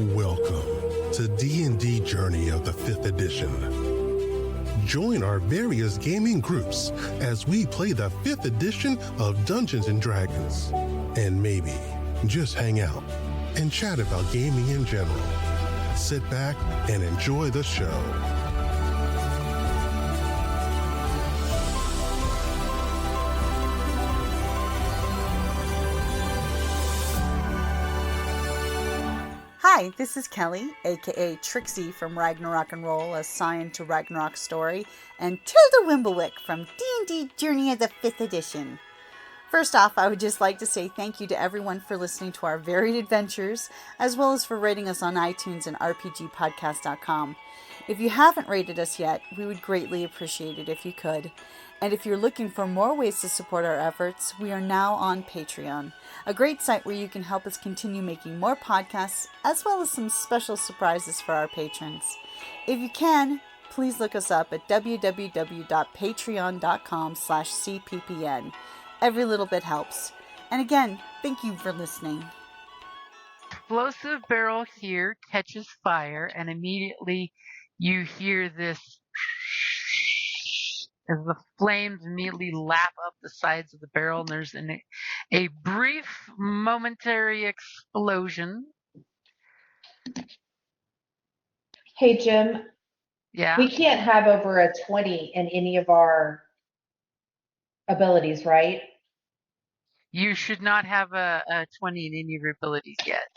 Welcome to D&D Journey of the 5th edition. Join our various gaming groups as we play the 5th edition of Dungeons & Dragons. And maybe just hang out and chat about gaming in general. Sit back and enjoy the show. Hi, this is Kelly, aka Trixie from Ragnarok and Roll, assigned to Ragnarok Story, and Tilda Wimblewick from D&D Journey of the 5th edition. First off, I would just like to say thank you to everyone for listening to our varied adventures, as well as for rating us on iTunes and rpgpodcast.com. If you haven't rated us yet, we would greatly appreciate it if you could. And if you're looking for more ways to support our efforts, we are now on Patreon, a great site where you can help us continue making more podcasts, as well as some special surprises for our patrons. If you can, please look us up at www.patreon.com/cppn. Every little bit helps. And again, thank you for listening. Explosive barrel here catches fire, and immediately you hear this as the flames immediately lap up the sides of the barrel, and there's a brief momentary explosion. Hey, Jim. Yeah. We can't have over a 20 in any of our abilities, right? You should not have a 20 in any of your abilities yet.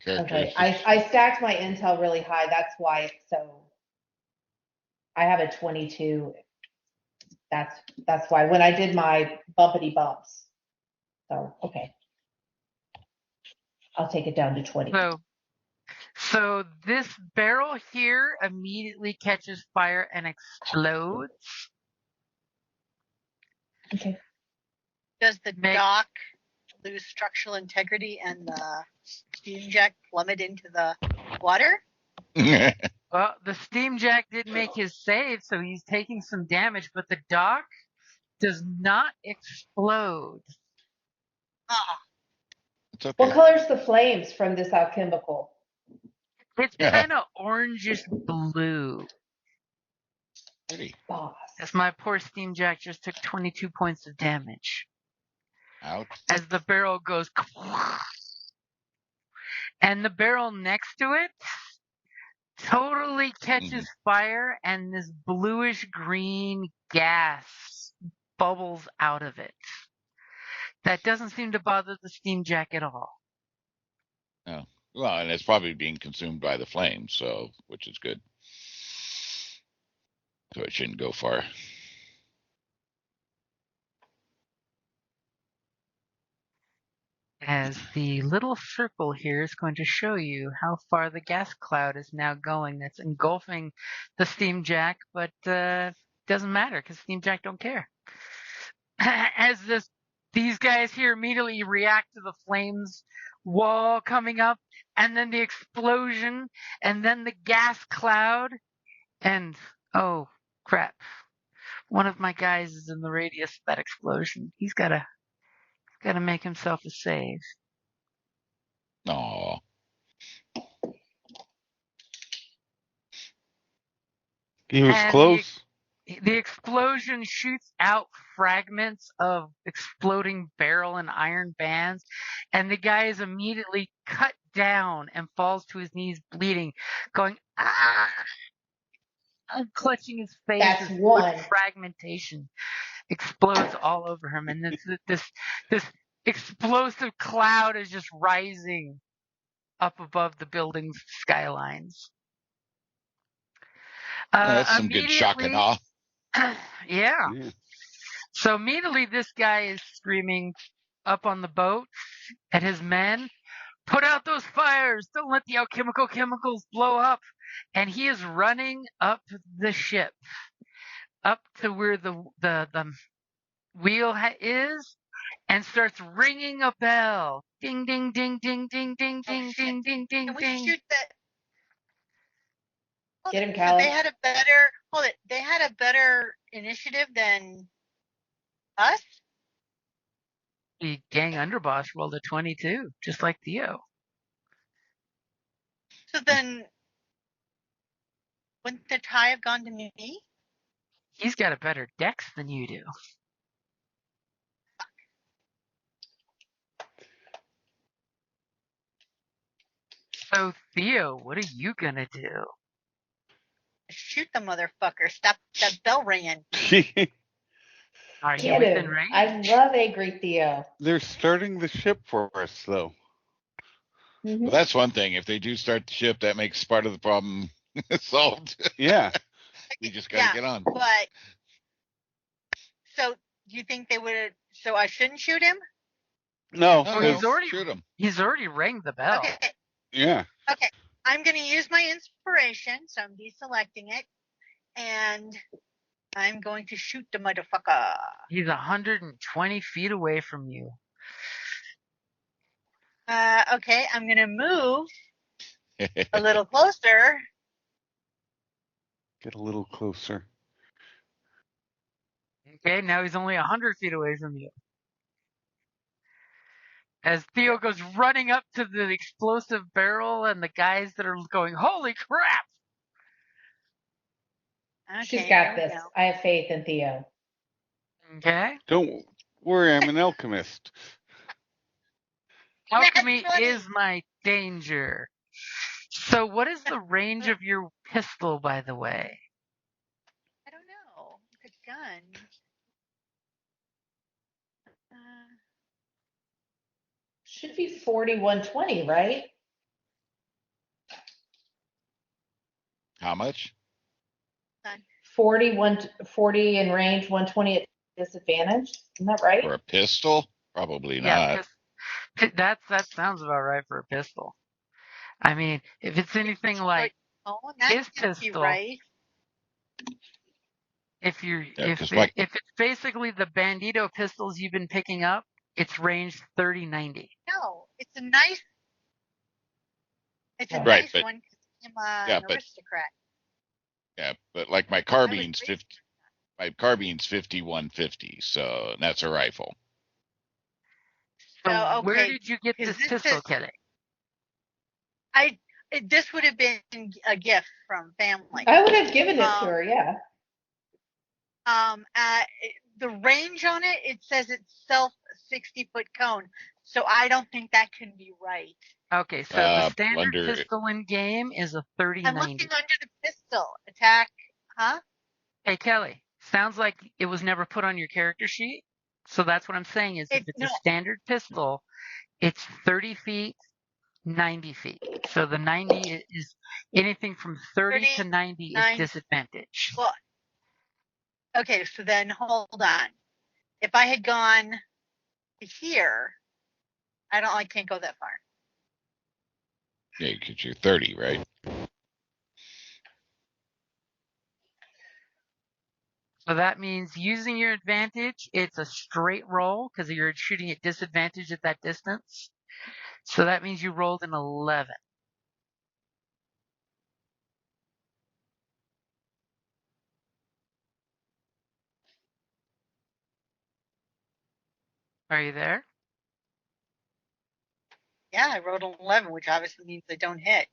Okay. I stacked my intel really high. That's why. So I have a 22. That's why when I did my bumpity bumps. So, okay. I'll take it down to 20. So this barrel here immediately catches fire and explodes. Okay. Does the dock lose structural integrity and the steam jack plummet into the water? Well, the steam jack did make his save, so he's taking some damage, but the dock does not explode. Ah. It's okay. What color's the flames from this alchemical? It's kind of orangish blue. Pretty. Boss. As my poor steam jack just took 22 points of damage. Ouch. As the barrel goes, and the barrel next to it totally catches fire, and this bluish green gas bubbles out of it. That doesn't seem to bother the steam jack at all. Oh. Well, and it's probably being consumed by the flames, so which is good. So it shouldn't go far. As the little circle here is going to show you how far the gas cloud is now going. That's engulfing the steam jack, but doesn't matter because steam jack don't care. As these guys here immediately react to the flames wall coming up, and then the explosion, and then the gas cloud, and oh crap, one of my guys is in the radius of that explosion. He's gotta make himself a save. Aww. He was close. The explosion shoots out fragments of exploding barrel and iron bands, and the guy is immediately cut down and falls to his knees bleeding, going, ah! I'm clutching his face. That's as one. Fragmentation explodes all over him, and this explosive cloud is just rising up above the building's skylines. That's some good shock and awe. Yeah. So immediately this guy is screaming up on the boat at his men, put out those fires, don't let the alchemical chemicals blow up. And he is running up the ship, up to where the wheel is, and starts ringing a bell. Ding, ding, ding, ding, ding, ding, ding, ding, ding, ding, Can we ding. shoot that? Get him, So Cal. they had a better initiative than us? The gang underboss rolled a 22, just like Theo. So then, wouldn't the tie have gone to me? He's got a better dex than you do. So, Theo, what are you gonna do? Shoot the motherfucker! Stop that bell ringing. Are you Get within him. range? I love Angry Theo. They're starting the ship for us, though. Well, that's one thing. If they do start the ship, that makes part of the problem solved. Yeah. You just gotta get on. But so do you think they would? So I shouldn't shoot him? No, No, he's no, already shoot him. He's already rang the bell. Okay. yeah. Okay. I'm gonna use my inspiration, so I'm deselecting it, and I'm going to shoot the motherfucker. He's 120 feet away from you. Okay. I'm gonna move a little closer. Get a little closer. Okay, now he's only 100 feet away from you. As Theo goes running up to the explosive barrel and the guys that are going, holy crap! Okay, She's here got we this. go. I have faith in Theo. Okay. Don't worry, I'm an alchemist. Alchemy That's funny. is my danger. So what is the range of your pistol, by the way? I don't know. It's a gun. Should be 40, 120, right? How much? 40 in range, 120 at disadvantage. Isn't that right? For a pistol? Probably not. That sounds about right for a pistol. I mean, if it's anything like his pistol, right? if Yeah, 'cause like- if it's basically the Bandito pistols you've been picking up, it's range 30-90. No, it's a nice. It's a Right, nice but- one because I'm yeah, an but- aristocrat. Yeah, but like my carbine's 50. My carbine's 5150, so that's a rifle. So Oh, where okay, did you get 'cause this this pistol, is- Kelly? This would have been a gift from family. I would have given it to her, yeah. The range on it, it says it's self 60-foot cone, so I don't think that can be right. Okay, so the standard Blunder. pistol in game is a 30-90. I'm looking under the pistol attack, huh? Hey, Kelly, sounds like it was never put on your character sheet. So that's what I'm saying is if it's a standard pistol, it's 30 feet, 90 feet. So the 90 is anything from 30 to 90 is disadvantage. Well, okay, so then hold on. If I had gone to here, I can't go that far. Yeah, because you're 30, right? So that means using your advantage, it's a straight roll because you're shooting at disadvantage at that distance. So that means you rolled an 11. Are you there? Yeah, I rolled an 11, which obviously means I don't hit.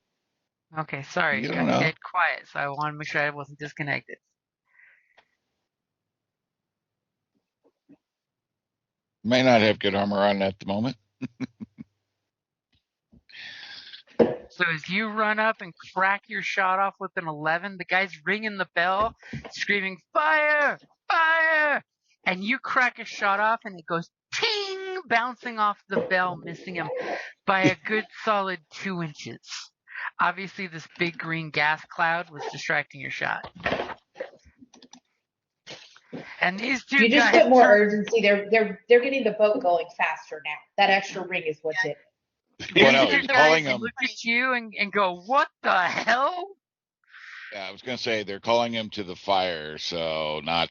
Okay, sorry. You I don't know. stayed quiet, so I want to make sure I wasn't disconnected. May not have good armor on at the moment. So as you run up and crack your shot off with an 11, the guy's ringing the bell, screaming, fire, fire! And you crack a shot off and it goes ting, bouncing off the bell, missing him by a good solid 2 inches. Obviously, this big green gas cloud was distracting your shot. And these two You just guys put more urgency. They're getting the boat going faster now. That extra ring is what did. Well, no, these he's two calling guys him. look at you and go, what the hell? Yeah, I was gonna say they're calling him to the fire, so not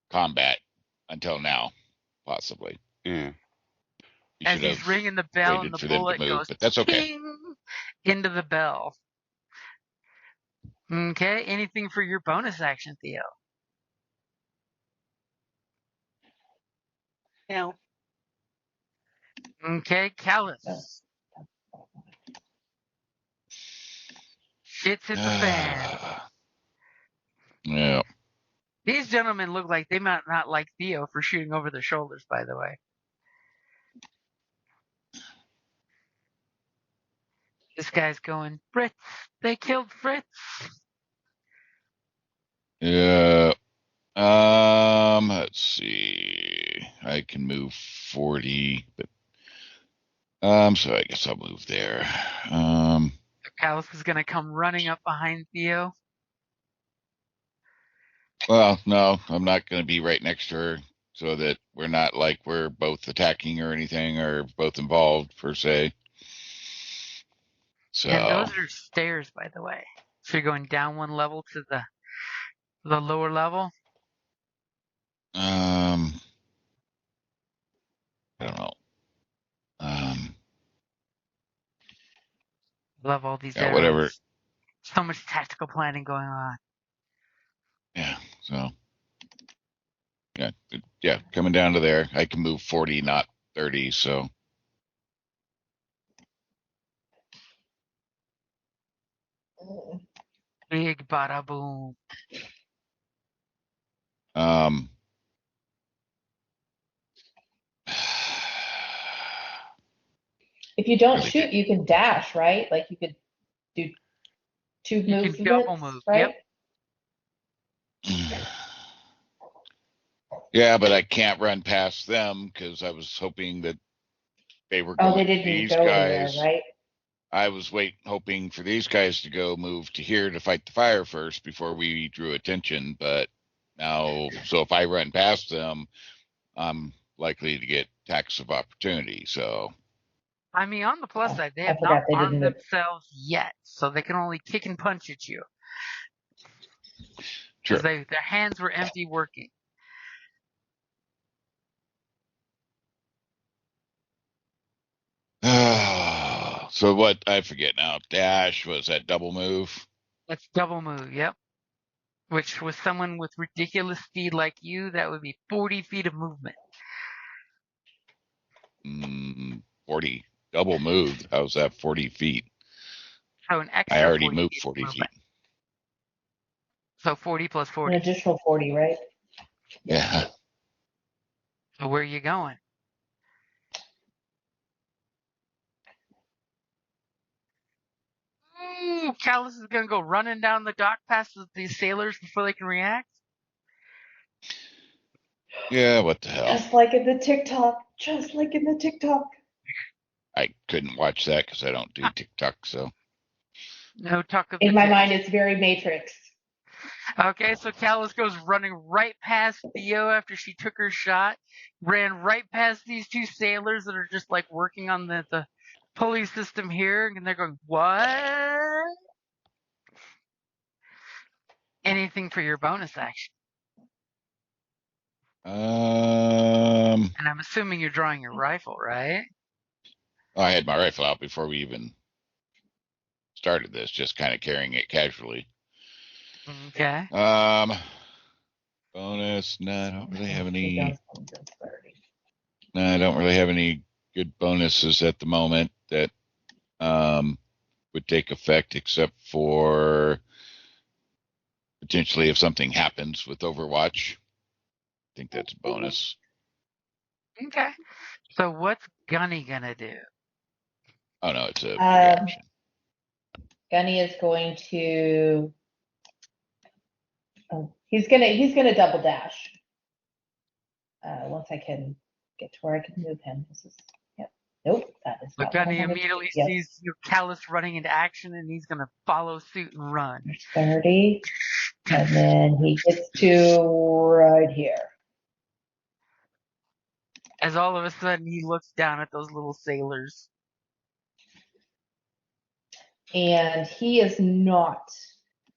combat until now, possibly. Yeah. You As should he's have ringing the bell and waited the for them to bullet move, goes but that's okay. ping into the bell. Okay, anything for your bonus action, Theo? No. Okay, Callus. Shit's hit the fan. Yeah. These gentlemen look like they might not like Theo for shooting over their shoulders, by the way. This guy's going, Fritz, they killed Fritz. Yeah. Let's see. I can move 40, but so I guess I'll move there. Callus is gonna come running up behind Theo. Well, no, I'm not going to be right next to her, so that we're not like we're both attacking or anything, or both involved per se. So. And those are stairs, by the way. So you're going down one level to the lower level. I don't know. Love all these Yeah, arrows. whatever. So much tactical planning going on. Yeah. So. Yeah, coming down to there. I can move 40, not 30. So. Big bada boom. If you don't Really shoot, good. you can dash, right? Like you could do two You movements, can double move. right? Yep. Yeah, but I can't run past them because I was hoping that they were Oh, going. they didn't These go anywhere, guys, right? I was hoping for these guys to go move to here to fight the fire first before we drew attention. But now, so if I run past them, I'm likely to get attacks of opportunity. So. I mean, on the plus side, they I have not forgot they armed didn't move. themselves yet, so they can only kick and punch at you. True. Because their hands were empty working. So what? I forget now. Dash was that double move? That's double move, yep. Which with someone with ridiculous speed like you, that would be 40 feet of movement. 40. Double move. How's that 40 feet? So an extra I already 40 moved feet 40 of feet. movement. So 40 plus An 40. additional 40, right? Yeah. So where are you going? Ooh, Callus is going to go running down the dock past these sailors before they can react? Yeah, what the hell? Just like in the TikTok. Just like in the TikTok. I couldn't watch that because I don't do TikTok, so. No talk of In the my tick. mind, it's very Matrix. Okay, so Callus goes running right past Theo after she took her shot, ran right past these two sailors that are just like working on the pulley system here, and they're going, what? Anything for your bonus action. And I'm assuming you're drawing your rifle, right? I had my rifle out before we even started this, just kind of carrying it casually. Okay. Bonus. No, I don't really have any. 30. No, I don't really have any good bonuses at the moment that would take effect, except for potentially if something happens with Overwatch. I think that's a bonus. Okay. So what's Gunny gonna do? Oh no, it's a reaction. Gunny is going to. Oh, he's gonna double dash. Once I can get to where I can move him. This is. Yep. Nope. That is So not what I Gunny wanted to do. immediately Yes. sees your Callus running into action, and he's gonna follow suit and run. There's 30. And then he gets to right here. As all of a sudden he looks down at those little sailors. And he is not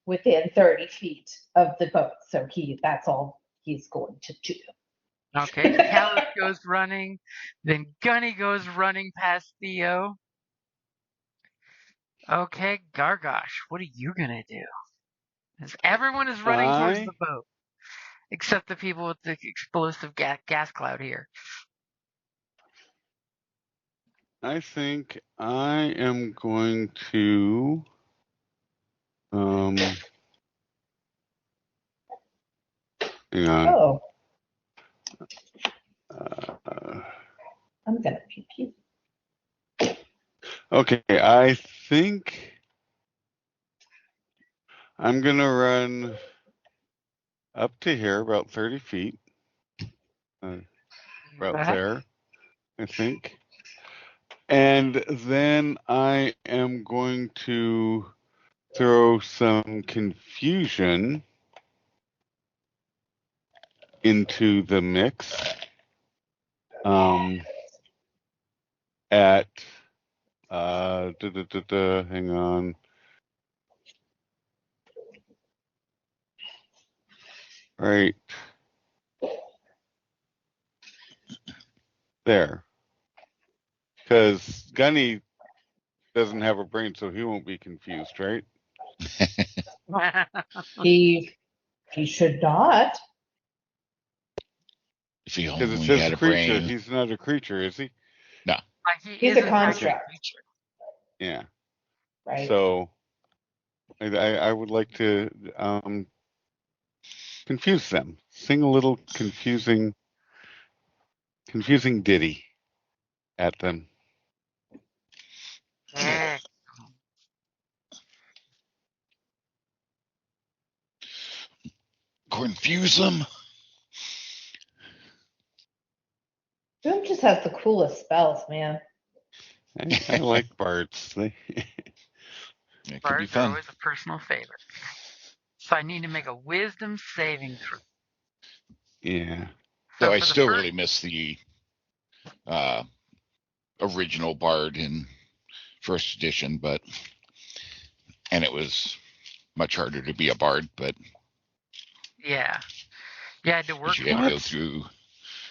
within 30 feet of the boat. So that's all he's going to do. Okay, Callus goes running, then Gunny goes running past Theo. Okay, Gargosh, what are you gonna do? As everyone is running towards the boat, except the people with the explosive gas cloud here. I think I am going to Hang on. Oh, Uh, I'm gonna pew pew. okay, I think I'm gonna run up to here about 30 feet. About Uh-huh. there, I think. And then I am going to throw some confusion into the mix. At hang on. Right there. Because Gunny doesn't have a brain, so he won't be confused, right? He should not. If he Because it only says had a creature. brain. He's not a creature, is he? No. He He's is a in fact construct. creature. Yeah. Right. So I would like to confuse them. Sing a little confusing ditty at them. Yeah. Confuse them. Boom just has the coolest spells, man. I like bards. It could be Bards are fun. always a personal favorite. So I need to make a wisdom saving throw. Yeah. So I for the still first- really miss the original bard in first edition, and it was much harder to be a bard, but Yeah. You had to work you had to go for it through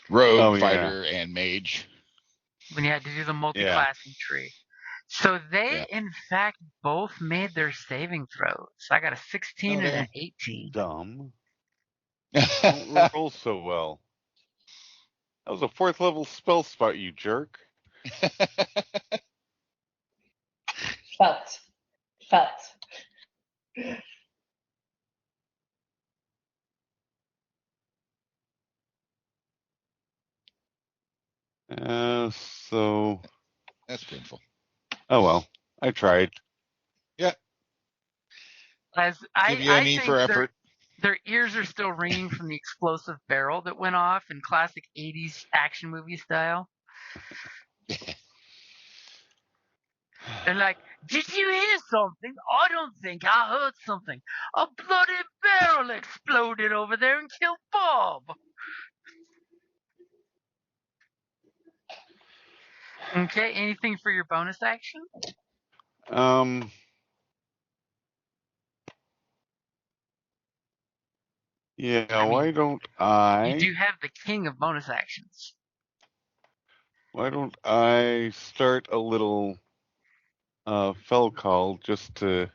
rogue, Oh, yeah. fighter, and mage. when you had to do the multi-classing tree. So they, in fact, both made their saving throws. I got a 16 and an 18. Dumb. Don't roll so well. That was a 4th level spell spot, you jerk. Felt. So. That's painful. Oh well. I tried. Yeah. As Give you any think for effort. their ears are still ringing from the explosive barrel that went off in classic 80s action movie style. They're like, did you hear something? I don't think I heard something. A bloody barrel exploded over there and killed Bob. Okay, anything for your bonus action? Yeah, I mean, why don't I? You do have the king of bonus actions. Why don't I start a little fell call just to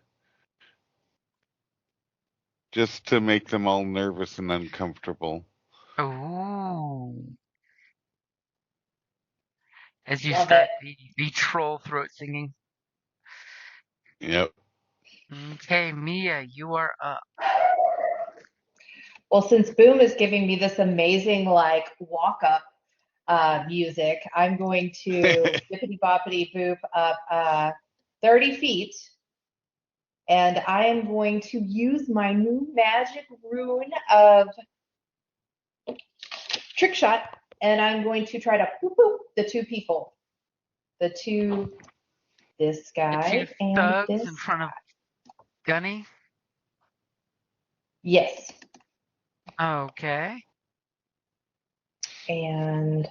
make them all nervous and uncomfortable. Ooh. As you Love start the troll throat singing. Yep. Okay, Mia, you are up. Well, since Boom is giving me this amazing like walk up music, I'm going to bippity boppity boop up 30 feet, and I am going to use my new magic rune of trick shot, and I'm going to try to boop boop the two people, this guy The two and thugs this in front of guy. Gunny. Yes. Okay. And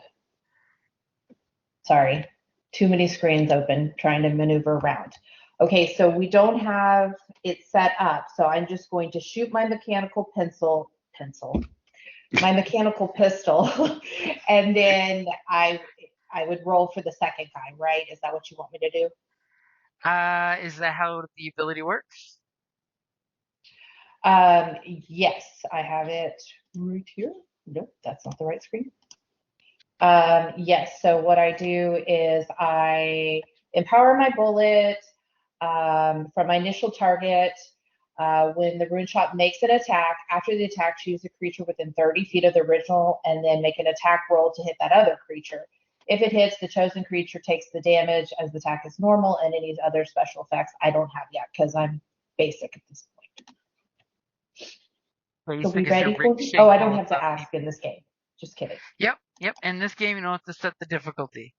sorry, too many screens open trying to maneuver around. Okay, so we don't have it set up, so I'm just going to shoot my mechanical my mechanical pistol, and then I would roll for the second guy, right? Is that what you want me to do? Is that how the ability works? Yes, I have it right here. Nope, that's not the right screen. Yes, so what I do is I empower my bullet from my initial target. When the rune shot makes an attack, after the attack, choose a creature within 30 feet of the original and then make an attack roll to hit that other creature. If it hits, the chosen creature takes the damage as the attack is normal, and any other special effects I don't have yet because I'm basic at this point. So we Basic is your ready for ricochet Oh, I don't ball have to stuff. ask in this game. Just kidding. Yep. In this game, you don't have to set the difficulty.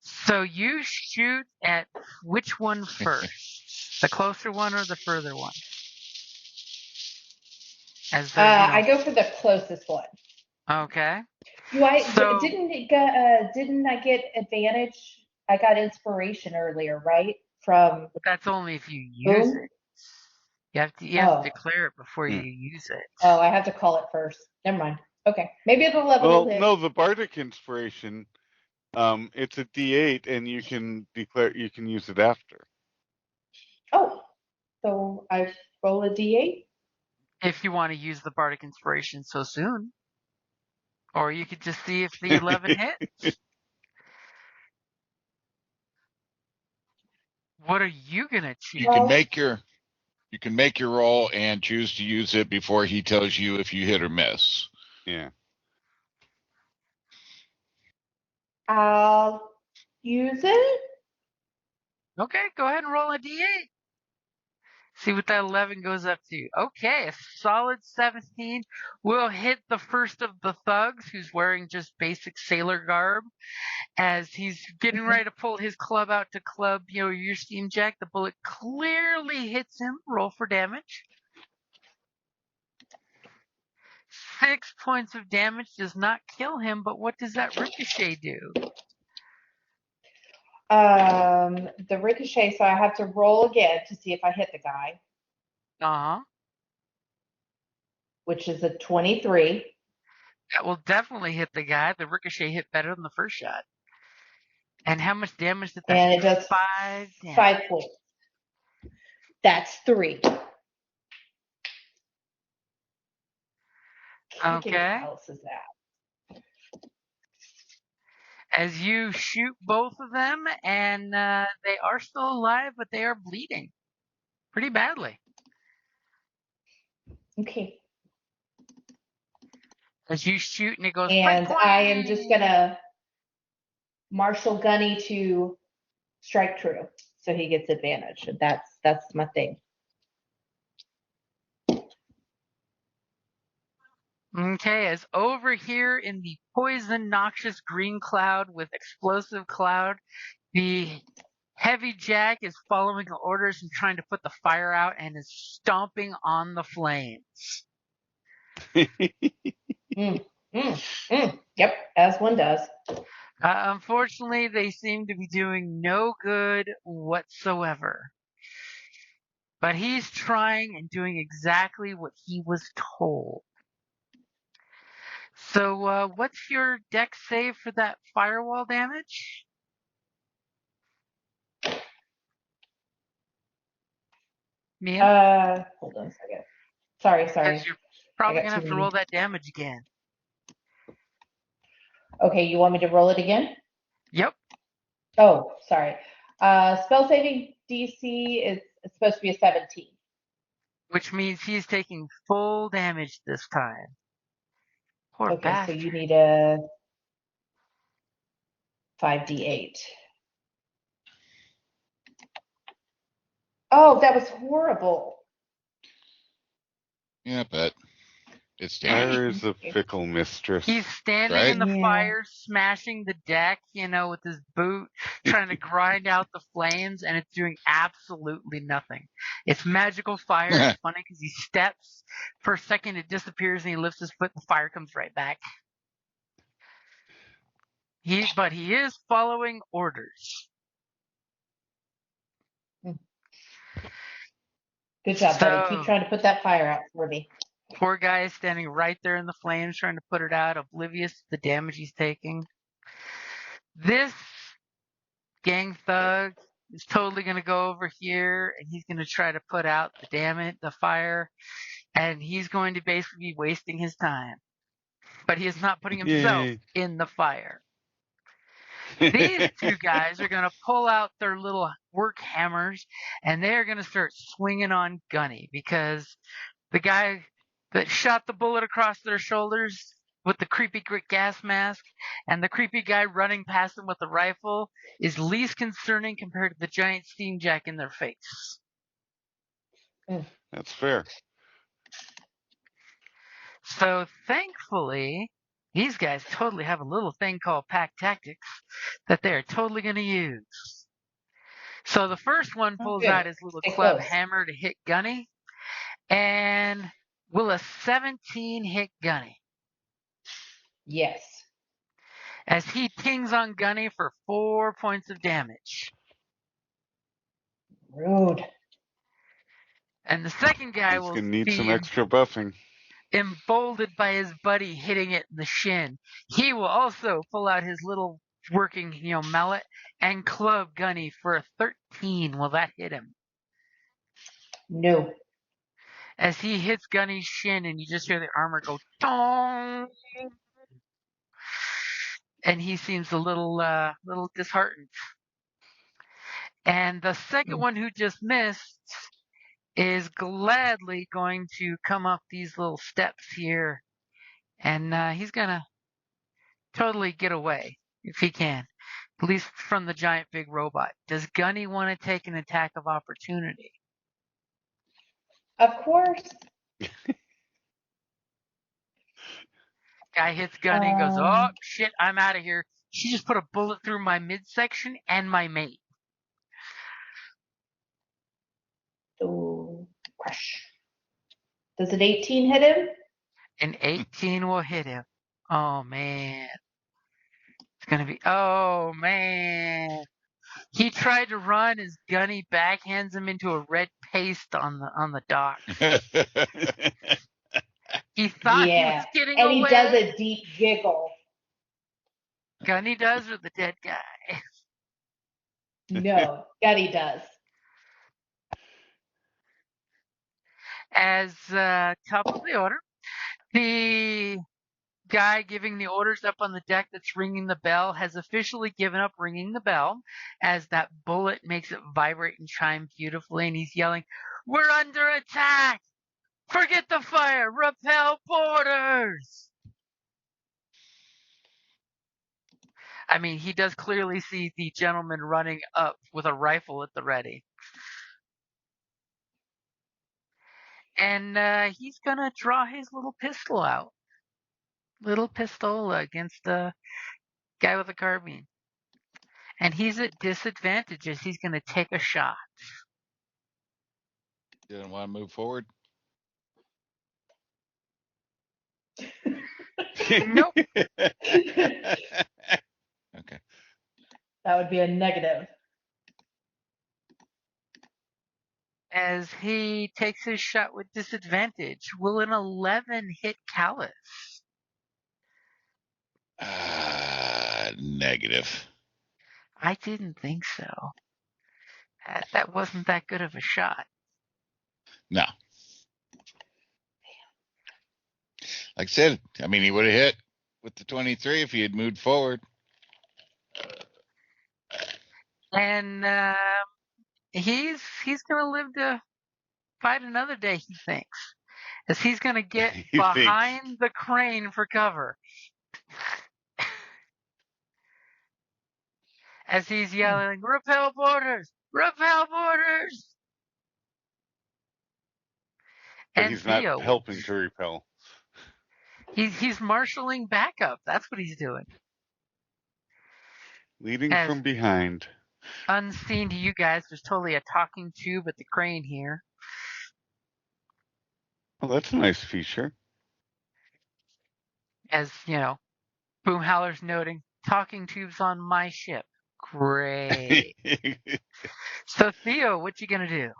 So you shoot at which one first? The closer one or the further one? As I go for the closest one. Okay. Do I So- didn't I get advantage? I got inspiration earlier, right? From But that's only if you use Boom? it. You have to Oh. declare it before you use it. Oh, I have to call it first. Never mind. Okay, maybe it'll level Well, hit. no, the bardic inspiration, it's a D8, and you can use it after. Oh, so I roll a D8. If you want to use the bardic inspiration so soon. Or you could just see if the 11 hits. What are you gonna choose? You can make your roll and choose to use it before he tells you if you hit or miss. Yeah. I'll use it. Okay, go ahead and roll a d8. See what that 11 goes up to. Okay, a solid 17 will hit the first of the thugs who's wearing just basic sailor garb. As he's getting ready to pull his club out to club, your steam jack, the bullet clearly hits him. Roll for damage. 6 points of damage does not kill him, but what does that ricochet do? The ricochet, so I have to roll again to see if I hit the guy, Uh-huh. which is a 23. That will definitely hit the guy. The ricochet hit better than the first shot. And how much damage did that And do? it does 5 damage. 5 points. That's 3. Kicking Okay. house is that? As you shoot both of them, and they are still alive, but they are bleeding pretty badly. Okay. As you shoot, and it goes. And poing, I am just gonna Marshall Gunny to strike true, so he gets advantage. That's my thing. Okay, as over here in the poison noxious green cloud with explosive cloud, the heavy jack is following the orders and trying to put the fire out and is stomping on the flames. Yep, as one does. Unfortunately, they seem to be doing no good whatsoever. But he's trying and doing exactly what he was told. So, what's your dex save for that firewall damage? Mia? Hold on a second. Sorry. Because you're probably I got going to have too to many. roll that damage again. Okay, you want me to roll it again? Yep. Oh, sorry. Spell saving DC is supposed to be a 17. Which means he's taking full damage this time. Poor Okay, bastard. so you need a 5d8. Oh, that was horrible. Yeah, but it's damage. Fire is a fickle mistress. He's standing Right? in the Yeah. fire, smashing the deck, with his boot, trying to grind out the flames, and it's doing absolutely nothing. It's magical fire. It's funny because he steps. For a second, it disappears, and he lifts his foot, and the fire comes right back. But he is following orders. Good job, buddy. So- Keep trying to put that fire out for me. Poor guy is standing right there in the flames, trying to put it out, oblivious to the damage he's taking. This gang thug is totally going to go over here, and he's going to try to put out the fire, and he's going to basically be wasting his time. But he is not putting himself Yay. in the fire. These two guys are going to pull out their little work hammers and they're going to start swinging on Gunny because the guy that shot the bullet across their shoulders with the creepy gas mask and the creepy guy running past them with the rifle is least concerning compared to the giant steam jack in their face. That's fair. So thankfully, these guys totally have a little thing called pack tactics that they are totally going to use. So the first one pulls out his little Stay club close. hammer to hit Gunny, and will a 17 hit Gunny? Yes. As he pings on Gunny for 4 points of damage. Rude. And the second guy He's will gonna need be some extra buffing. emboldened by his buddy hitting it in the shin. He will also pull out his little working, mallet and club Gunny for a 13. Will that hit him? No. As he hits Gunny's shin and you just hear the armor go dong, and he seems a little disheartened. And the second one who just missed is gladly going to come up these little steps here, and he's gonna totally get away if he can, at least from the giant big robot. Does Gunny want to take an attack of opportunity? Of course. Guy hits Gunny and goes, oh shit, I'm out of here. She just put a bullet through my midsection and my mate. Oh, crush. Does an 18 hit him? An 18 will hit him. Oh man. It's gonna be, oh man. He tried to run as Gunny backhands him into a red paste on the dock. He thought he was getting and away. he does a deep giggle. Gunny does, or the dead guy? No, Gunny does. As top of the order, the guy giving the orders up on the deck that's ringing the bell has officially given up ringing the bell as that bullet makes it vibrate and chime beautifully, and he's yelling, "We're under attack! Forget the fire! Repel boarders!" I mean, he does clearly see the gentleman running up with a rifle at the ready. And he's going to draw his little pistol out. Little pistol against the guy with a carbine. And he's at disadvantage as he's going to take a shot. Didn't want to move forward. Nope. Okay. That would be a negative. As he takes his shot with disadvantage, will an 11 hit Callus? Negative. I didn't think so. That wasn't that good of a shot. No. Like I said, I mean, he would have hit with the 23 if he had moved forward. And he's going to live to fight another day, he thinks. As he's going to get behind the crane for cover. As he's yelling, "Repel boarders! Repel boarders!" But and he's not Theo, helping to repel. He's marshaling backup. That's what he's doing. Leading As from behind. Unseen to you guys, there's totally a talking tube at the crane here. Well, that's a nice feature. As, Boomhowler's noting, talking tubes on my ship. Great. So, Theo, what you gonna do?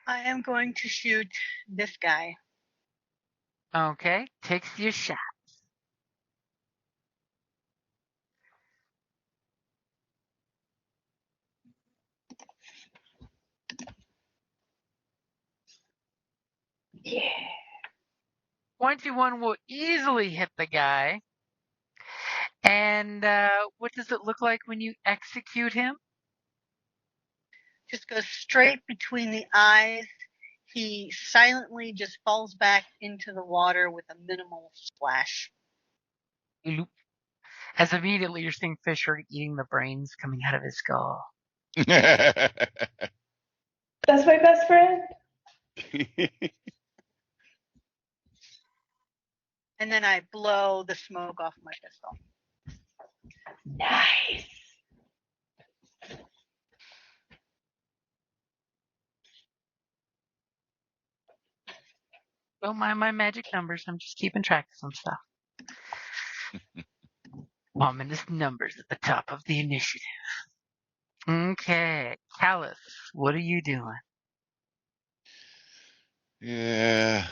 I am going to shoot this guy. Okay, takes your shot. Yeah. 21 will easily hit the guy. And what does it look like when you execute him? Just goes straight between the eyes. He silently just falls back into the water with a minimal splash. Loop. As immediately you're seeing Fisher eating the brains coming out of his skull. That's my best friend. And then I blow the smoke off my pistol. Nice. Don't mind my magic numbers. I'm just keeping track of some stuff. Ominous numbers at the top of the initiative. Okay, Callus, what are you doing? Yeah,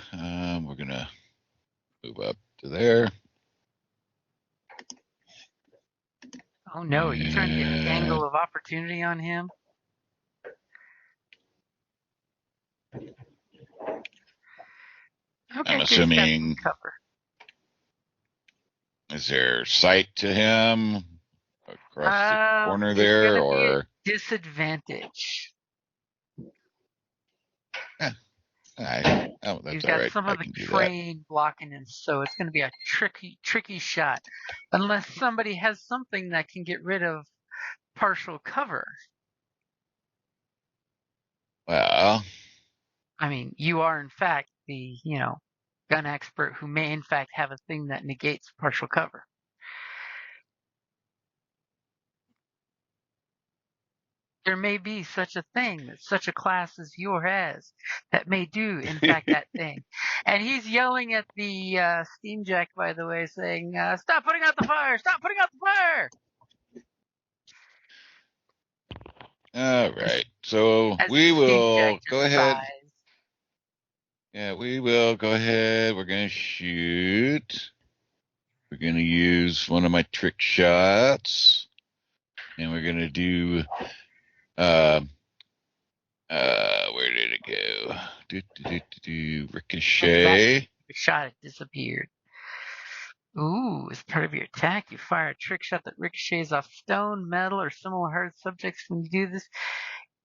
we're gonna move up to there. Oh no, are you trying to get an Yeah. angle of opportunity on him? Okay, I'm good, he's got some assuming, cover. is there sight to him across the corner It's there, gonna be a or? disadvantage. Oh, that's You've all got right. some I of the can do that. terrain blocking him, so it's going to be a tricky shot. Unless somebody has something that can get rid of partial cover. Well, I mean, you are in fact the, gun expert who may in fact have a thing that negates partial cover. There may be such a thing that such a class as yours has that may do, in fact, that thing. And he's yelling at the steam jack, by the way, saying, stop putting out the fire! Stop putting out the fire! all right. So As we the steam jack will just go ahead. sighs. Yeah, we will go ahead. We're going to shoot. We're going to use one of my trick shots. And we're going to do, where did it go? Ricochet. The shot, it disappeared. Ooh, as part of your attack, you fire a trick shot that ricochets off stone, metal, or similar hard subjects. When you do this,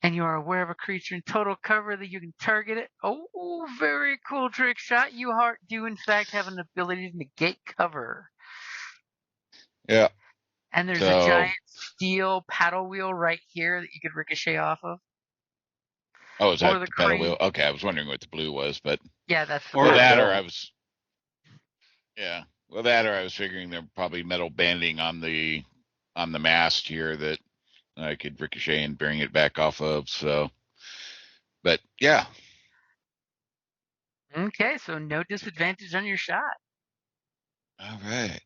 and you are aware of a creature in total cover, that you can target it. Oh, very cool trick shot. You do, in fact, have an ability to negate cover. Yeah. And there's a giant steel paddle wheel right here that you could ricochet off of. Oh, is that the the paddle crane. wheel? Okay, I was wondering what the blue was, but yeah, that's the or that, paddle. or I was, yeah, well, that, or I was figuring there probably metal banding on the mast here that I could ricochet and bring it back off of. So, but yeah. Okay, so no disadvantage on your shot. All right.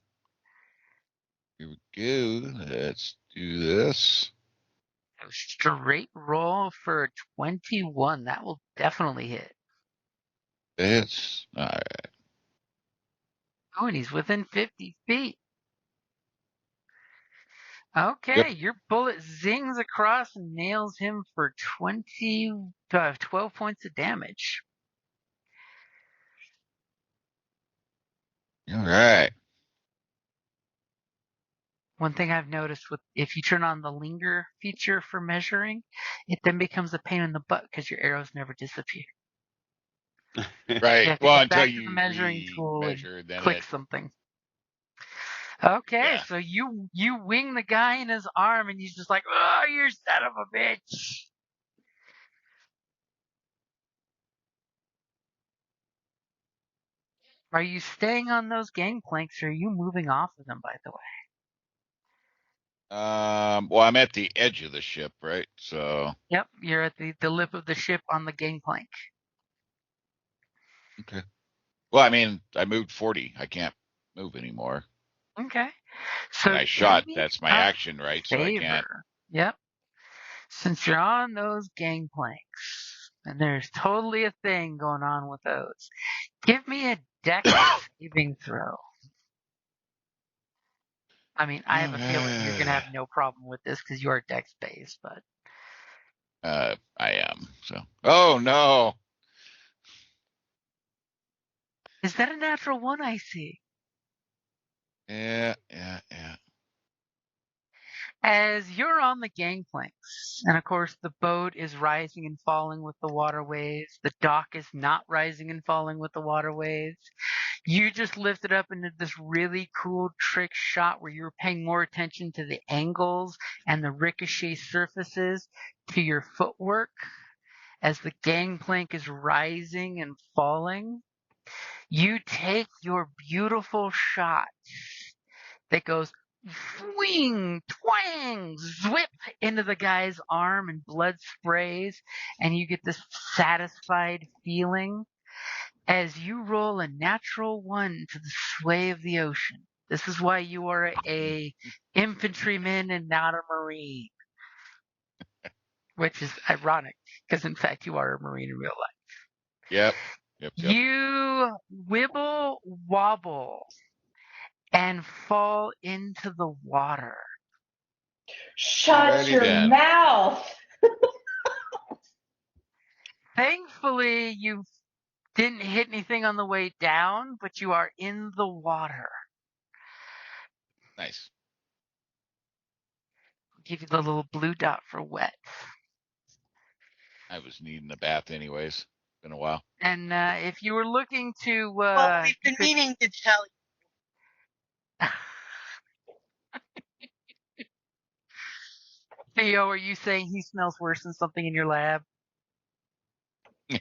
Here we go. Let's do this. A straight roll for 21. That will definitely hit. It's all right. Oh, and he's within 50 feet. Okay, your bullet zings across and nails him for 12 points of damage. All right. One thing I've noticed if you turn on the linger feature for measuring, it then becomes a pain in the butt because your arrows never disappear. Right. You have to Well, go until back to you the measuring tool measure, and then click it. something. Okay, Yeah. so you wing the guy in his arm, and he's just like, "Oh, you son of a bitch!" Are you staying on those gangplanks, or are you moving off of them? By the way. Well, I'm at the edge of the ship, right? So. Yep, you're at the lip of the ship on the gangplank. Okay. Well, I mean, I moved 40. I can't move anymore. Okay. So and I shot. That's my action, right? So I can't. Yep. Since you're on those gangplanks, and there's totally a thing going on with those, give me a dex saving throw. I mean, I have a feeling you're going to have no problem with this because you are dex based, but. I am. So. Oh, no. Is that a natural one I see? Yeah. As you're on the gangplanks, and of course the boat is rising and falling with the water waves, the dock is not rising and falling with the water waves. You just lifted up into this really cool trick shot where you're paying more attention to the angles and the ricochet surfaces to your footwork as the gangplank is rising and falling. You take your beautiful shot that goes swing, twang, zwip into the guy's arm and blood sprays, and you get this satisfied feeling as you roll a natural 1 to the sway of the ocean. This is why you are a infantryman and not a marine, which is ironic because in fact you are a marine in real life. Yep. You wibble wobble and fall into the water. Shut Alrighty your then. mouth. Thankfully, you didn't hit anything on the way down, but you are in the water. Nice. Give you the little blue dot for wet. I was needing a bath anyways. Been a while. And if you were looking to, Well, we've been you could- meaning to tell Theo, are you saying he smells worse than something in your lab? No,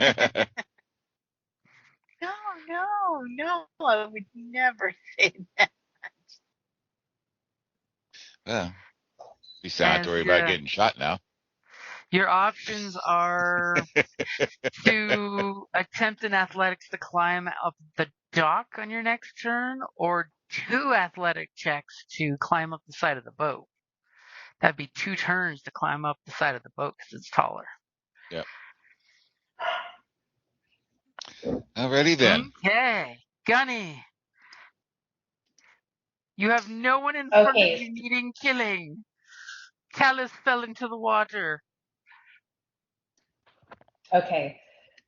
I would never say that. Yeah. We still have to worry about getting shot now. Your options are to attempt in athletics to climb up the dock on your next turn, or 2 athletic checks to climb up the side of the boat. That'd be 2 turns to climb up the side of the boat because it's taller. Yep. Alrighty then. Okay. Gunny. You have no one in front of Okay. you needing killing. Callus fell into the water. Okay.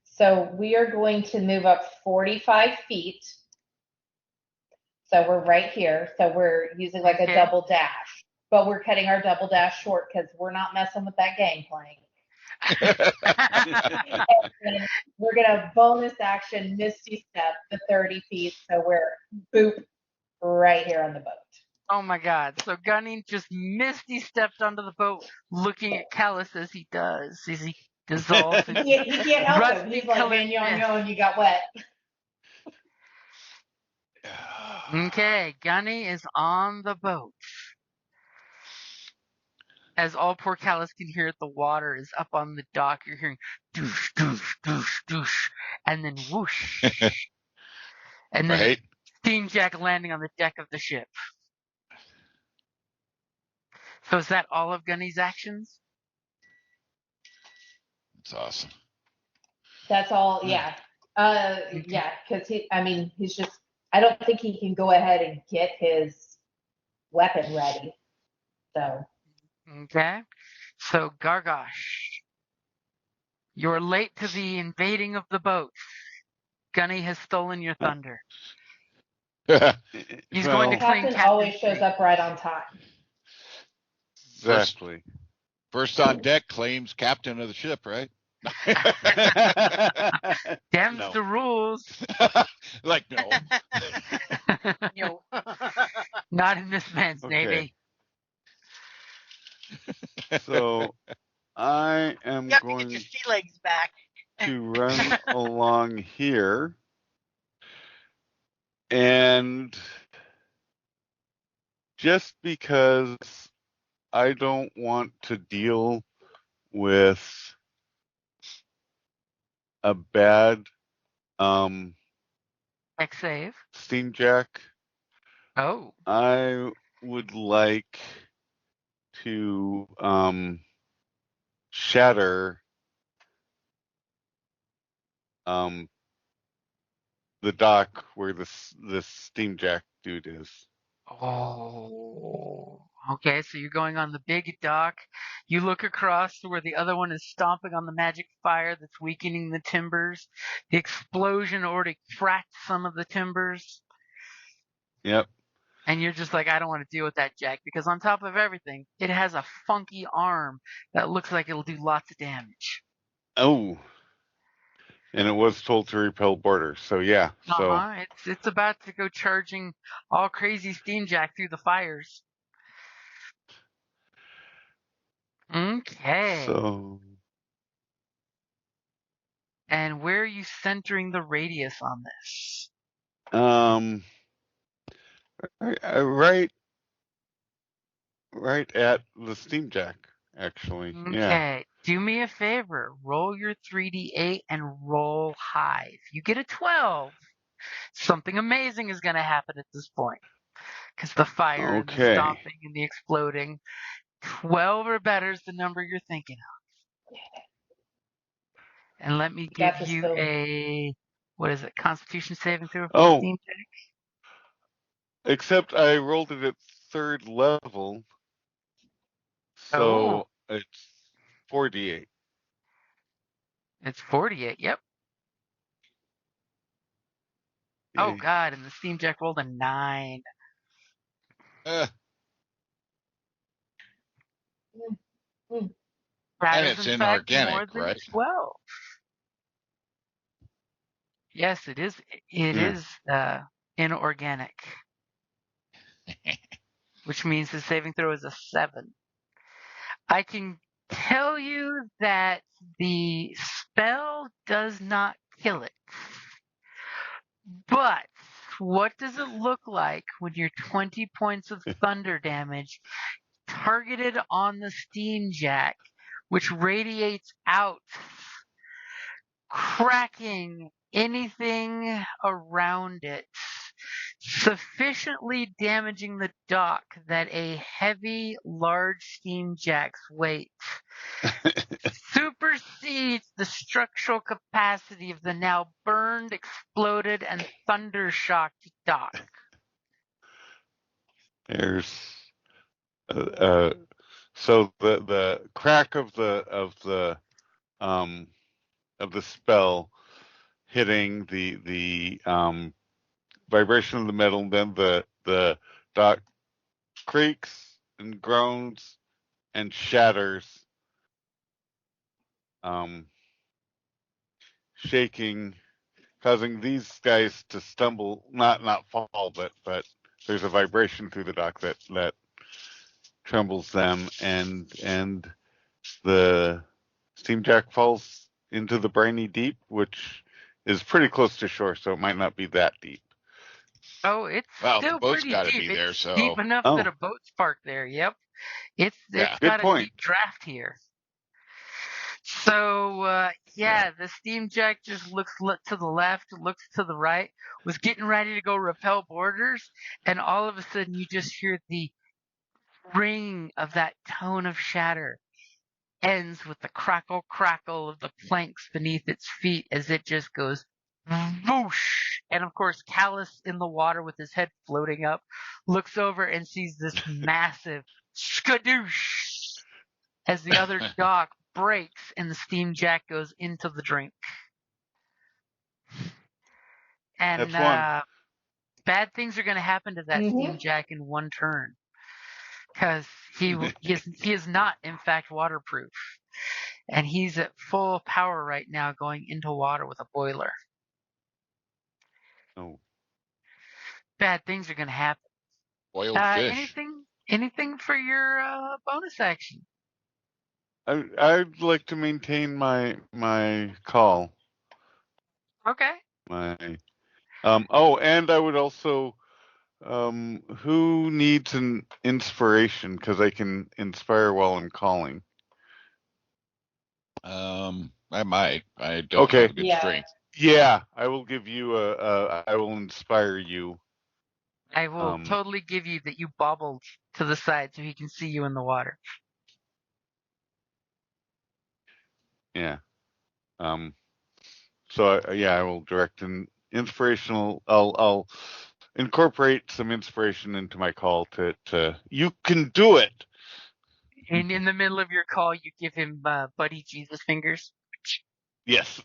So we are going to move up 45 feet. So we're right here. So we're using like a double dash, but we're cutting our double dash short because we're not messing with that gangplank. And we're going to bonus action Misty Step to 30 feet. So we're boop right here on the boat. Oh my god. So Gunny just misty stepped onto the boat looking at Callus as he does. As he dissolves. He can't help him. He's like, man, you got wet. Okay, Gunny is on the boat. As all poor Callus can hear it, the water is up on the dock. You're hearing doosh, doosh, doosh, doosh, and then whoosh. And then Right? Steam Jack landing on the deck of the ship. So is that all of Gunny's actions? That's awesome. That's all, yeah. Yeah, because he's just, I don't think he can go ahead and get his weapon ready. So. Okay. So Gargosh, you're late to the invading of the boat. Gunny has stolen your thunder. He's going to claim Captain always shows up right on time. Exactly. First on deck claims captain of the ship, right? Them's No. the rules. Like, no. No. Not in this man's Okay. navy. So I am You have to going get your sea legs back. to run along here. And just because I don't want to deal with a bad X save. Steam Jack, Oh. I would like to shatter the dock where this Steam Jack dude is. Oh. Okay, so you're going on the big dock. You look across to where the other one is stomping on the magic fire that's weakening the timbers. The explosion already cracked some of the timbers. Yep. And you're just like, I don't want to deal with that, Jack, because on top of everything, it has a funky arm that looks like it'll do lots of damage. Oh. And it was told to repel borders, so yeah. So It's about to go charging all crazy Steamjack through the fires. Okay. so And where are you centering the radius on this? right at the Steamjack, actually. Yeah. Okay. Do me a favor. Roll your 3d8 and roll high. If you get a 12, something amazing is going to happen at this point. Because the fire and the Okay. stomping and the exploding. 12 or better is the number you're thinking of. And let me give That's you a, what is it, Constitution saving throw for Oh. the Steamjack? Except I rolled it at 3rd level, so it's 48. It's 48, yep. Oh, Yay. God, and the Steamjack rolled a 9. And That is, it's in fact, more inorganic, than right? 12. Yes, it is. It Yeah. is inorganic, which means the saving throw is a 7. I can tell you that the spell does not kill it. But what does it look like when your 20 points of thunder damage targeted on the Steamjack, which radiates out, cracking anything around it, sufficiently damaging the dock that a heavy, large Steamjack's weight supersedes the structural capacity of the now burned, exploded, and thunder-shocked dock. There's so the crack of the spell hitting the vibration of the metal, and then the dock creaks and groans and shatters, shaking, causing these guys to stumble, not fall, but there's a vibration through the dock that trembles them, and the Steamjack falls into the briny deep, which is pretty close to shore, so it might not be that deep. Oh, it's Well, the still boat's pretty gotta deep. be there, It's so- deep enough that a boat's parked there. Yep, it's Yeah. got Good a point. deep draft here. So yeah, the Steamjack just looks to the left, looks to the right, was getting ready to go repel borders, and all of a sudden you just hear the ring of that tone of shatter ends with the crackle of the planks beneath its feet as it just goes whoosh. And of course, Callus in the water with his head floating up looks over and sees this massive skadoosh as the other dock breaks and the Steamjack goes into the drink. And That's one. bad things are going to happen to that Steamjack in one turn. Because he is not, in fact, waterproof. And he's at full power right now going into water with a boiler. Oh. Bad things are going to happen. Boiled fish. Anything for your bonus action? I'd like to maintain my call. Okay. And I would also, who needs an inspiration? Because I can inspire while I'm calling. I might. I don't have a good strength. Yeah, I will give you I will inspire you. I will totally give you that you bobbled to the side so he can see you in the water. Yeah. So I will direct an inspirational. I'll incorporate some inspiration into my call to you can do it. And in the middle of your call, you give him Buddy Jesus fingers. Yes.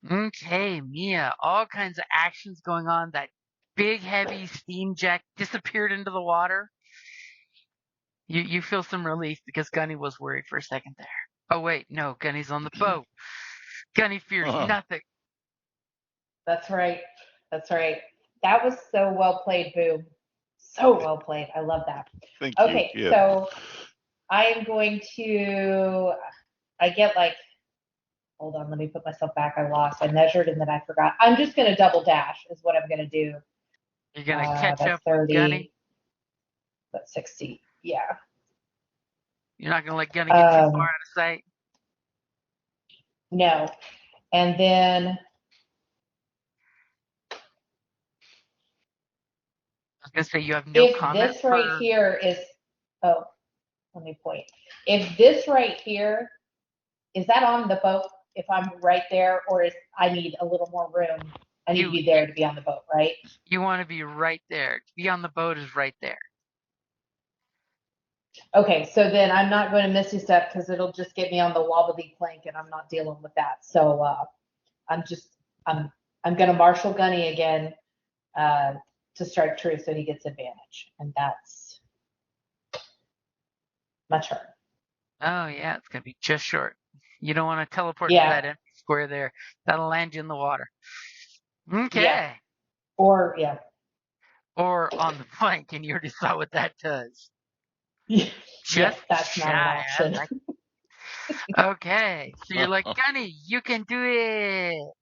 Okay, Mia. All kinds of actions going on. That big, heavy steam jack disappeared into the water. You feel some relief because Gunny was worried for a second there. Oh wait, no, Gunny's on the boat. Gunny fears nothing. That's right. That's right. That was so well played, Boom. So well played. I love that. Thank Okay, you. Yeah. so I am going to, I get like, hold on, let me put myself back. I lost. I measured and then I forgot. I'm just going to double dash is what I'm going to do. You're gonna catch That's up with 30, Gunny. that's 60. Yeah. You're not gonna let Gunny get too far out of sight. No. And then I was gonna say you have no if comment this right for. here is, oh, let me point. If this right here, is that on the boat? If I'm right there, or is I need a little more room? I need to be there to be on the boat, right? You want to be right there. To be on the boat is right there. Okay, so then I'm not going to Misty Step because it'll just get me on the wobbly plank, and I'm not dealing with that. So I'm going to Marshal Gunny again to strike true, so he gets advantage, and that's my turn. Oh yeah, it's gonna be just short. You don't want to teleport to Yeah. that empty square there. That'll land you in the water. Okay. Yeah. Or yeah. Or on the flank, and you already saw what that does. Yes, Just that's shy. not an option. Okay, so you're like, Gunny, you can do it.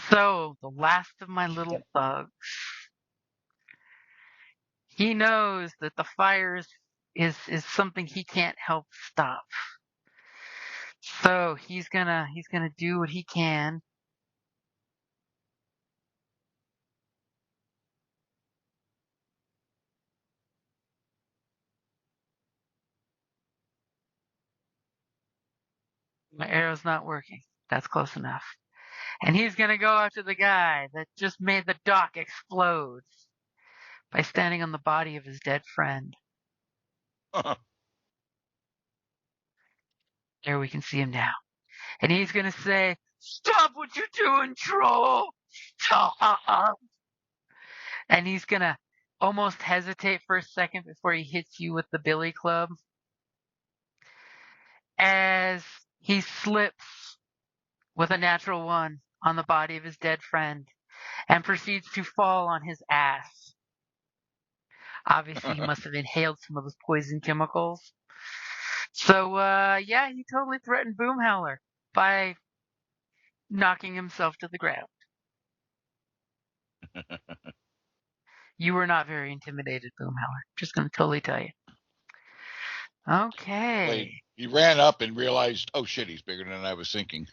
So the last of my little thugs, he knows that the fire is something he can't help stop. So he's gonna do what he can. My arrow's not working. That's close enough. And he's gonna go after the guy that just made the dock explode by standing on the body of his dead friend. There we can see him now. And he's gonna say, "Stop what you're doing, troll! Stop!" And he's gonna almost hesitate for a second before he hits you with the billy club. As he slips with a natural one on the body of his dead friend and proceeds to fall on his ass. Obviously, he must have inhaled some of those poison chemicals. So, yeah, he totally threatened Boomhowler by knocking himself to the ground. You were not very intimidated, Boomhowler. Just going to totally tell you. Okay. He ran up and realized, oh shit, he's bigger than I was thinking.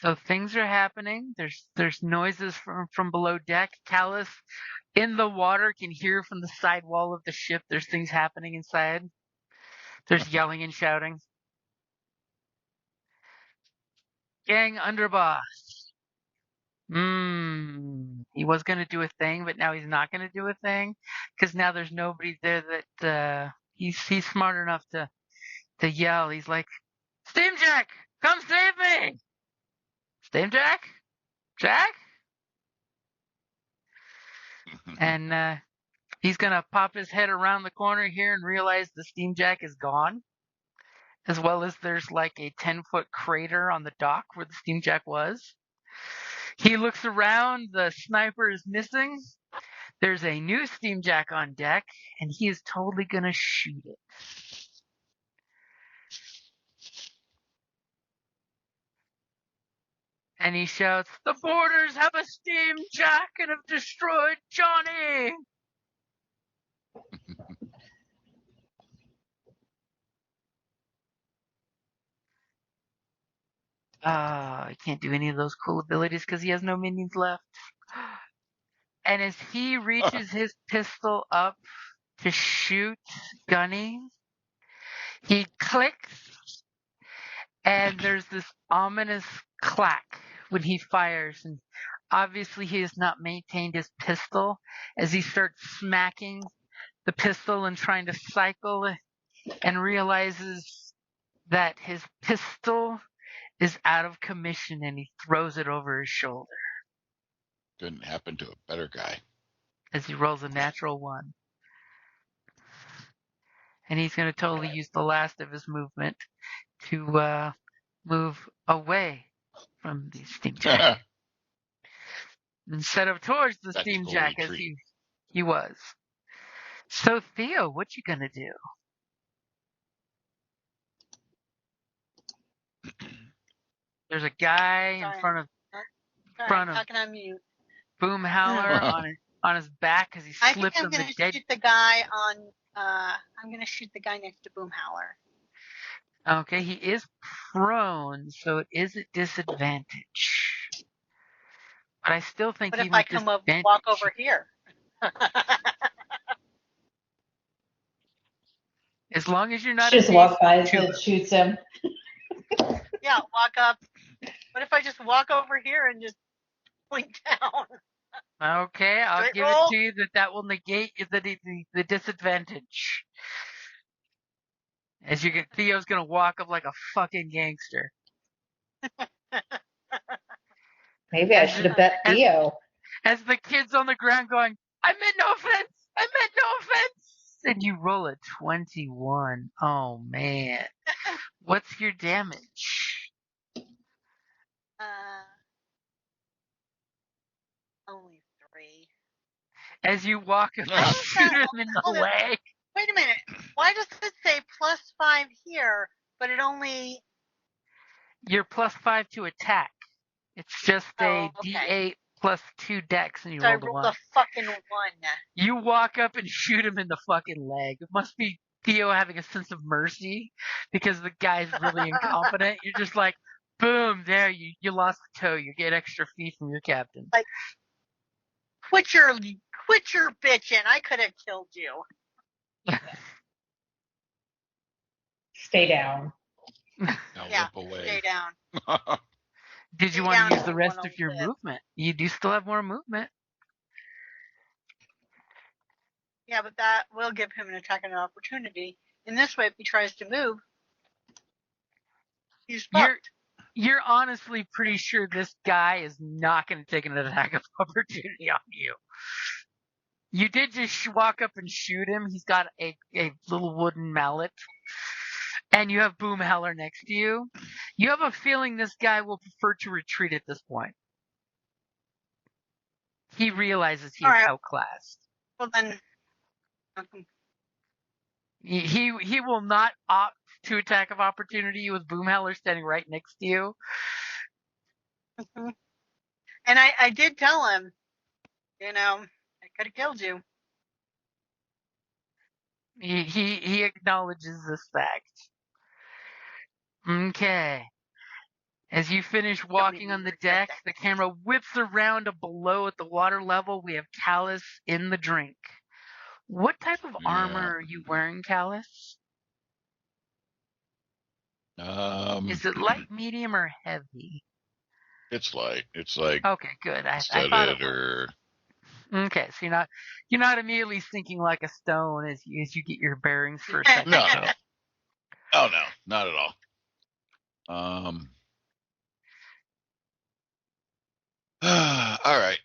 So things are happening. There's noises from below deck. Callus in the water can hear from the side wall of the ship. There's things happening inside. There's yelling and shouting. Gang underboss. He was gonna do a thing, but now he's not gonna do a thing because now there's nobody there that he's smart enough to yell. He's like, Steamjack, come save me! Steamjack? Jack? And he's gonna pop his head around the corner here and realize the Steamjack is gone. As well as there's like a 10-foot crater on the dock where the Steamjack was. He looks around, the sniper is missing. There's a new Steamjack on deck, and he is totally gonna shoot it. And he shouts, "The boarders have a Steamjack and have destroyed Johnny!" I can't do any of those cool abilities because he has no minions left. And as he reaches his pistol up to shoot Gunny, he clicks, and there's this ominous clack when he fires. And obviously, he has not maintained his pistol as he starts smacking the pistol and trying to cycle and realizes that his pistol is out of commission, and he throws it over his shoulder Couldn't happen to a better guy. as he rolls a natural 1. And he's going to totally use the last of his movement to move away from the steam jack instead of towards the steam Tactical jack as retreat. he was. So Theo, what you gonna do? There's a guy in Sorry. front of Sorry, talking on mute. Boom Howler on his back because he I think slipped I'm on the gonna dead. shoot the guy on. I'm gonna shoot the guy next to Boom Howler. Okay, he is prone, so it is a disadvantage. But I still think What if even I with come up, disadvantage, walk over here? as long as you're not Just walk by his head, shoots him. Yeah, walk up. What if I just walk over here and just point down? Okay, I'll Straight give roll? it to you that will negate the disadvantage. As you get, Theo's gonna walk up like a fucking gangster. Maybe I should have bet Theo. As the kid's on the ground going, I meant no offense! I meant no offense! And you roll a 21. Oh man. What's your damage? Only 3. As you walk up and shoot him in the leg. Wait a minute. Why does it say +5 here, but it only... You're +5 to attack. It's just a okay. D8 plus 2 dex, and you So I rolled a rolled 1. a fucking 1. You walk up and shoot him in the fucking leg. It must be Theo having a sense of mercy because the guy's really incompetent. You're just like, boom, there, you lost the toe. You get extra fee from your captain. Like, quit your bitching. I could have killed you. Stay down. Now Yeah, whip away. stay down. Did you Stay want down to use if the you rest wanna of your live. movement? You do still have more movement. Yeah, but that will give him an attack and an opportunity. In this way, if he tries to move, he's fucked. You're honestly pretty sure this guy is not going to take an attack of opportunity on you. You did just walk up and shoot him. He's got a little wooden mallet. And you have Boom Howler next to you. You have a feeling this guy will prefer to retreat at this point. He realizes he is outclassed. Well then, He will not opt to attack of opportunity with Boom Howler standing right next to you. And I did tell him, I could have killed you. He acknowledges this fact. Okay. As you finish walking on the deck, the camera whips around to below at the water level. We have Callus in the drink. What type of armor are you wearing, Callus? Is it light, medium, or heavy? It's light. It's like okay, good. I thought studded or. Okay, so you're not immediately sinking like a stone as you get your bearings for a second. No. Oh no, not at all. All right.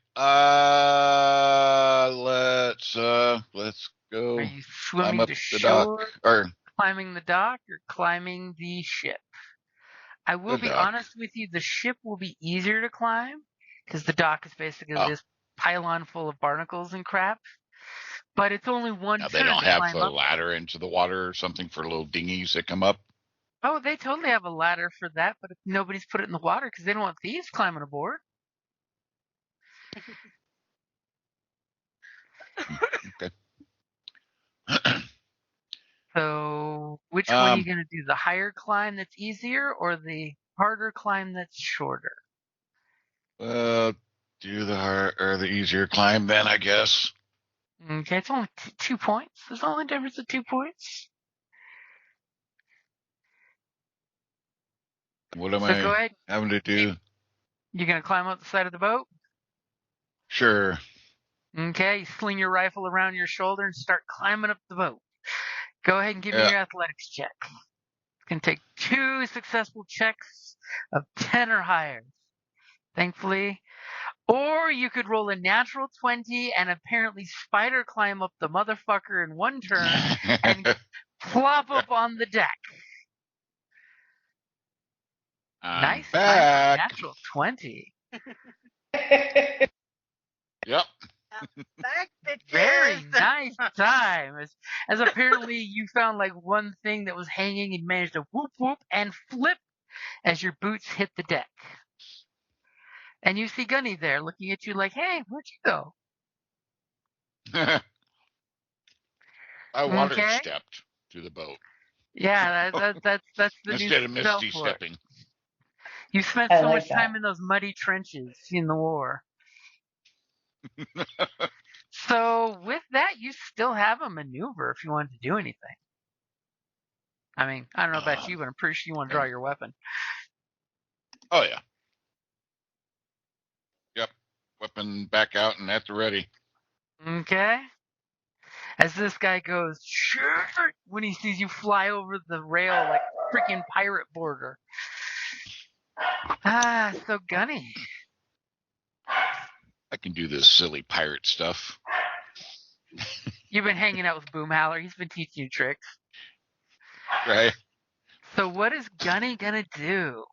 Let's go. Are you swimming up to the shore, dock, or climbing the dock, or climbing the ship? I will be honest with you, the ship will be easier to climb because the dock is basically this pylon full of barnacles and crap. But it's only one turn. They don't to have climb a up. ladder into the water or something for little dinghies that come up? Oh, they totally have a ladder for that, but nobody's put it in the water because they don't want thieves climbing aboard. Okay. So, which one are you going to do? The higher climb that's easier or the harder climb that's shorter? Do the easier climb then, I guess. Okay, it's only 2 points. There's only a difference of 2 points. What am I having to do? You're going to climb up the side of the boat? Sure. Okay, you sling your rifle around your shoulder and start climbing up the boat. Go ahead and give me Yeah. your athletics check. It's going to take 2 successful checks of 10 or higher. Thankfully. Or you could roll a natural 20 and apparently spider climb up the motherfucker in one turn and plop up on the deck. I'm Nice time for a back. natural 20. Yep. Back, bitches. Very nice time. As apparently you found like one thing that was hanging and managed to whoop whoop and flip as your boots hit the deck. And you see Gunny there looking at you like, hey, where'd you go? I water Okay. stepped through the boat Yeah, that's the new instead of spell misty for it. stepping. You spent I so like much time that. in those muddy trenches in the war. So with that, you still have a maneuver if you wanted to do anything. I mean, I don't know about you, but I'm pretty sure you want to draw your weapon. Oh yeah. Yep. Weapon back out and at the ready. Okay. As this guy goes, sure, when he sees you fly over the rail like a freaking pirate border. So Gunny. I can do this silly pirate stuff. You've been hanging out with Boomhowler. He's been teaching you tricks. Right? So what is Gunny gonna do?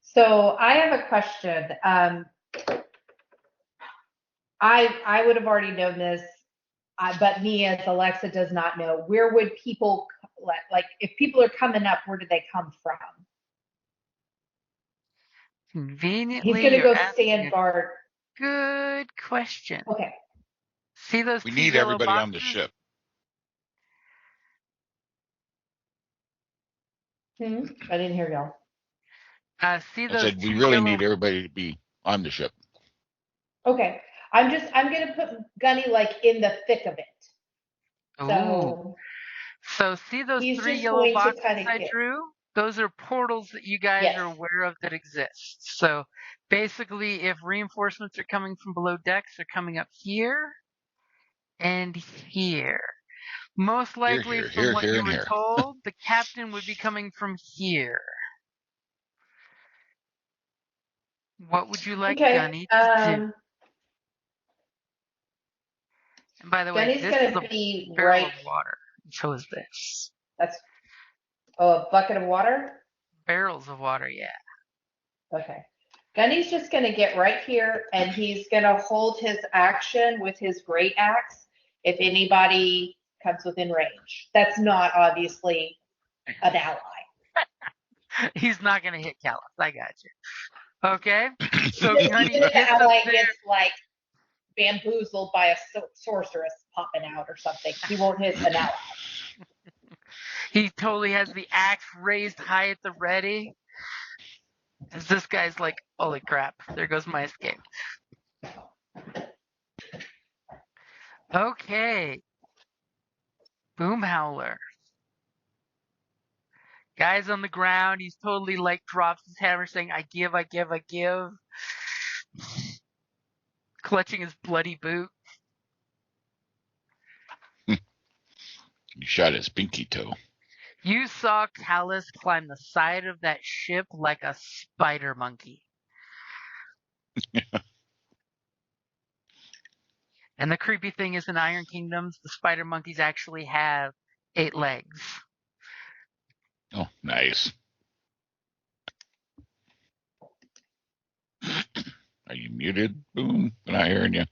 So I have a question. I would have already known this, but me as Alexa does not know. Where would people like if people are coming up? Where do they come from? Conveniently, He's gonna you're go asking stand a guard. good question. Okay. See those We 2 need yellow everybody boxes? on the ship. I didn't hear y'all. See I those said 2 we really yellow. need everybody to be on the ship. Okay. I'm gonna put Gunny like in the thick of it. Ooh. So So see those he's 3 just yellow going to boxes kind of I get. drew? Those are portals that you guys Yes. are aware of that exist. So basically, if reinforcements are coming from below decks, they're coming up here and here. Most likely, Here, from what you and were here. told, the captain would be coming from here. What would you like Okay. Gunny to do? And by the way, Gunny's this is gonna a be barrel right. of water. So is this. That's a bucket of water. Barrels of water, yeah. Okay. Gunny's just going to get right here and he's going to hold his action with his great axe if anybody comes within range. That's not obviously an ally. He's not going to hit Callus. I got you. Okay. So Even Gunny if the gets up ally there. gets like bamboozled by a sorceress popping out or something, he won't hit an ally. He totally has the axe raised high at the ready. As this guy's like, holy crap, there goes my escape. Okay. Boomhowler. Guy's on the ground. He's totally like drops his hammer saying, I give, I give, I give. Clutching his bloody boot. You shot his pinky toe. You saw Callus climb the side of that ship like a spider monkey. And the creepy thing is in Iron Kingdoms, the spider monkeys actually have 8 legs. Oh, nice. Are you muted? Boom. We're not hearing you.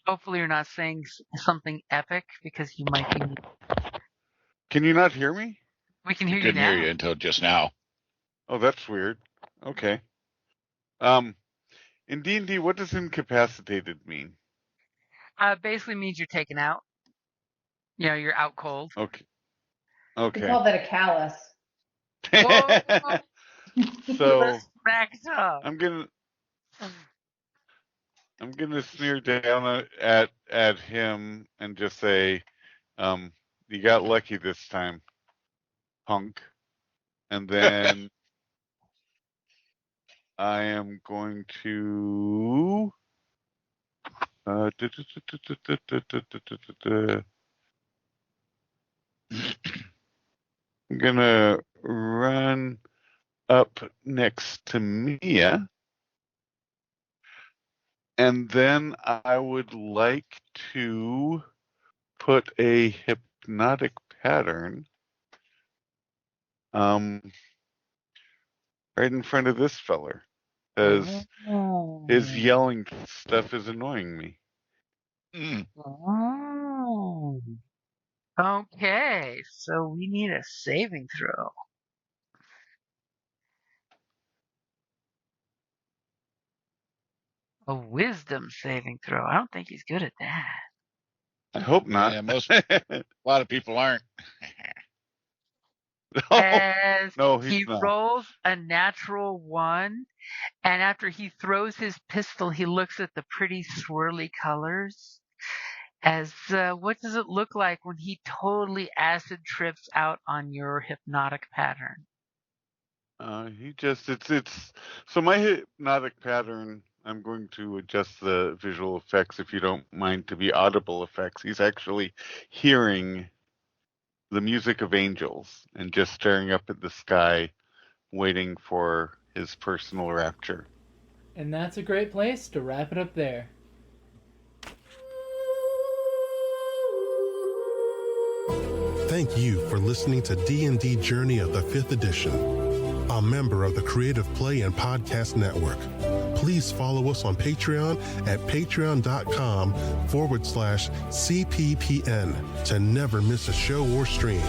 Hopefully you're not saying something epic because you might be. Can you not hear me? We can hear you Couldn't now. hear you until just now. Oh, that's weird. Okay. In D&D, what does incapacitated mean? Basically means you're taken out. You know, you're out cold. Okay. We Okay. call that a callus. Whoa! So Smacked up. I'm gonna sneer down at him and just say, you got lucky this time, punk. And then I am going to I'm gonna run up next to Mia, and then I would like to put a hypnotic pattern right in front of this feller, because his yelling stuff is annoying me. Oh. Okay, so we need a saving throw. A wisdom saving throw. I don't think he's good at that. I hope not. Yeah, a lot of people aren't. As no, he's he not. rolls a natural 1, and after he throws his pistol, he looks at the pretty swirly colors. As what does it look like when he totally acid trips out on your hypnotic pattern? It's so my hypnotic pattern. I'm going to adjust the visual effects, if you don't mind, to be audible effects. He's actually hearing the music of angels and just staring up at the sky, waiting for his personal rapture. And that's a great place to wrap it up there. Thank you for listening to D&D Journey of the 5th Edition, a member of the Creative Play and Podcast Network. Please follow us on Patreon at patreon.com/CPPN to never miss a show or stream.